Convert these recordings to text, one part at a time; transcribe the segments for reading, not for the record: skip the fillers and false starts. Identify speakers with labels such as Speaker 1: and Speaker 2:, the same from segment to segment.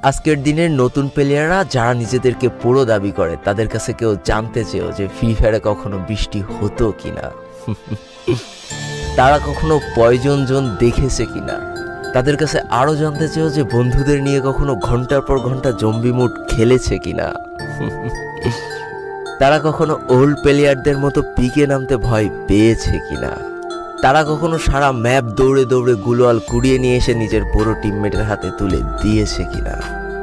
Speaker 1: আজকের দিনের নতুন প্লেয়াররা যারা নিজেদেরকে পুরো দাবি করে তাদের কাছে কেউ জানতে চেয়েও যে ফ্রি ফায়ারে কখনো বৃষ্টি হতো কিনা, তারা কখনো পয়জন জোন দেখেছে কিনা, তাদের কাছে আরও জানতে চেয়েও যে বন্ধুদের নিয়ে কখনো ঘন্টার পর ঘন্টা জম্বি মুড খেলেছে কিনা, তারা কখনো ওল্ড প্লেয়ারদের মতো পিকে নামতে ভয় পেয়েছে কিনা, তারা কখনো সারা ম্যাপ দৌড়ে দৌড়ে গুলোয়াল কুড়িয়ে নিয়ে এসে নিজের পুরো টিমমেটের হাতে তুলে দিয়েছে কিনা।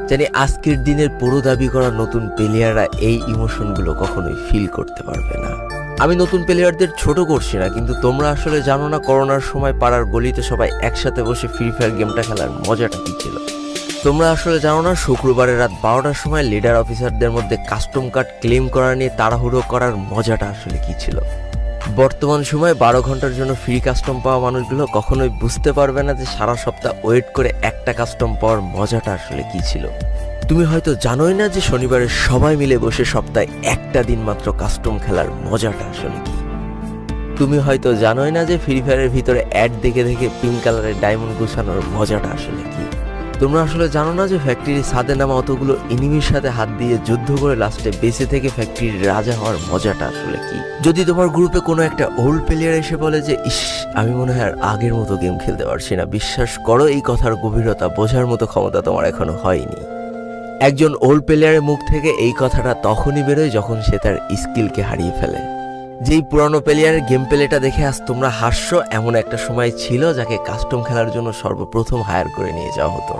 Speaker 1: জানি আজকের দিনের পুরো দাবি করা নতুন প্লেয়াররা এই ইমোশনগুলো কখনোই ফিল করতে পারবে না। আমি নতুন প্লেয়ারদের ছোট করছি না, কিন্তু তোমরা আসলে জানো না করোনার সময় পাড়ার গলিতে সবাই একসাথে বসে ফ্রি ফায়ার গেমটা খেলার মজাটা কি ছিল। তোমরা আসলে জানো না শুক্রবারের রাত 12টার সময় লিডার অফিসারদের মধ্যে কাস্টম কার্ড ক্লেম করা নিয়ে তাড়াহুড়ো করার মজাটা আসলে কি ছিল। বর্তমান সময়ে 12 ঘন্টার জন্য ফ্রি কাস্টম পাওয়া মানুষগুলো কখনোই বুঝতে পারবে না যে সারা সপ্তাহ ওয়েট করে একটা কাস্টম পাওয়ার মজাটা আসলে কি ছিল। তুমি হয়তো জানোই না যে শনিবারে সবাই মিলে বসে সপ্তাহে একটা দিন মাত্র কাস্টম খেলার মজাটা আসলে কি। তুমি হয়তো জানোই না যে ফ্রি ফায়ারের ভিতরে অ্যাড দেখে দেখে পিঙ্ক কালারের ডায়মন্ড গুছানোর মজাটা আসলে কি। তোমরা আসলে জানো না যে ফ্যাক্টরির ছাদে নামা অতগুলো এনিমির সাথে হাত দিয়ে যুদ্ধ করে লাস্টে বেঁচে থেকে ফ্যাক্টরির রাজা হওয়ার মজাটা আসলে কি। যদি তোমার গ্রুপে কোনো একটা ওল্ড প্লেয়ার এসে বলে যে ইস আমি মনে হয় আর আগের মতো গেম খেলতে পারছি না, বিশ্বাস করো এই কথার গভীরতা বোঝার মতো ক্ষমতা তোমার এখনো হয়নি। একজন ওল্ড প্লেয়ারের মুখ থেকে এই কথাটা তখনই বেরোয় যখন সে তার স্কিলকে হারিয়ে ফেলে। যেই পুরানো প্লেয়ারের গেম প্লেটা দেখে আজ তোমরা হাসছো, এমন একটা সময় ছিল যাকে কাস্টম খেলার জন্য সর্বপ্রথম হায়ার করে নিয়ে যাওয়া হতো।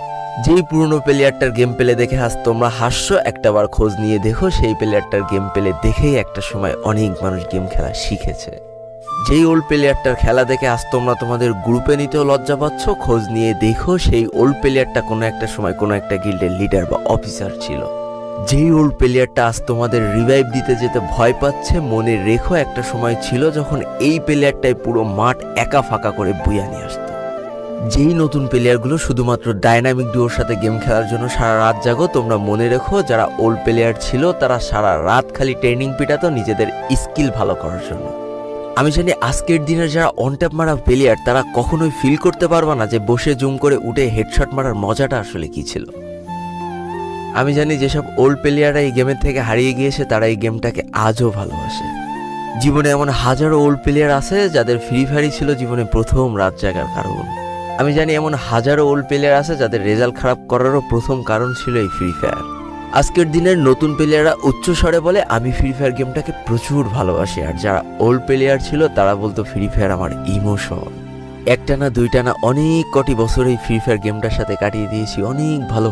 Speaker 1: যেই পুরনো প্লেয়ারটার গেম প্লে দেখে আজ তোমরা হাসছো, একটাবার খোঁজ নিয়ে দেখো সেই প্লেয়ারটার গেম প্লে দেখেই একটা সময় অনেক মানুষ গেম খেলা শিখেছে। যেই ওল্ড প্লেয়ারটার খেলা দেখে আজ তোমরা তোমাদের গ্রুপে নিতেও লজ্জা পাচ্ছ, খোঁজ নিয়ে দেখো সেই ওল্ড প্লেয়ারটা কোনো একটা সময় কোনো একটা গিল্ডের লিডার বা অফিসার ছিল। যেই ওল্ড প্লেয়ারটা আজ তোমাদের রিভাইভ দিতে যেতে ভয় পাচ্ছে, মনে রেখো একটা সময় ছিল যখন এই প্লেয়ারটাই পুরো মাঠ একা ফাঁকা করে বুয়া নিয়ে আসতো। যেই নতুন প্লেয়ারগুলো শুধুমাত্র ডাইনামিক ডুয়োর সাথে গেম খেলার জন্য সারা রাত জাগো, তোমরা মনে রেখো যারা ওল্ড প্লেয়ার ছিল তারা সারা রাত খালি ট্রেনিং পিটাতো নিজেদের স্কিল ভালো করার জন্য। আমি জানি আজকের দিনের যারা অনট্যাপ মারা প্লেয়ার তারা কখনোই ফিল করতে পারবে না যে বসে জুম করে উঠে হেডশট মারার মজাটা আসলে কি ছিল। আমি জানি যেসব ওল্ড প্লেয়াররা এই গেমের থেকে হারিয়ে গিয়েছে তারা এই গেমটাকে আজও ভালোবাসে। জীবনে এমন হাজারো ওল্ড প্লেয়ার আছে যাদের ফ্রি ফায়ারই ছিল জীবনে প্রথম রাত জাগার কারণ। আমি জানি এমন হাজারো ওল্ড প্লেয়ার আছে যাদের রেজাল্ট খারাপ করারও প্রথম কারণ ছিল এই ফ্রি ফায়ার। আজকের দিনের নতুন প্লেয়াররা উচ্চ স্বরে বলে আমি ফ্রি ফায়ার গেমটাকে প্রচুর ভালোবাসি, আর যারা ওল্ড প্লেয়ার ছিল তারা বলতো ফ্রি ফায়ার আমার ইমোশন। একটা না দুইটা না অনেক কটি বছর এই ফ্রি ফায়ার গেমটার সাথে কাটিয়ে দিয়েছি অনেক ভালো।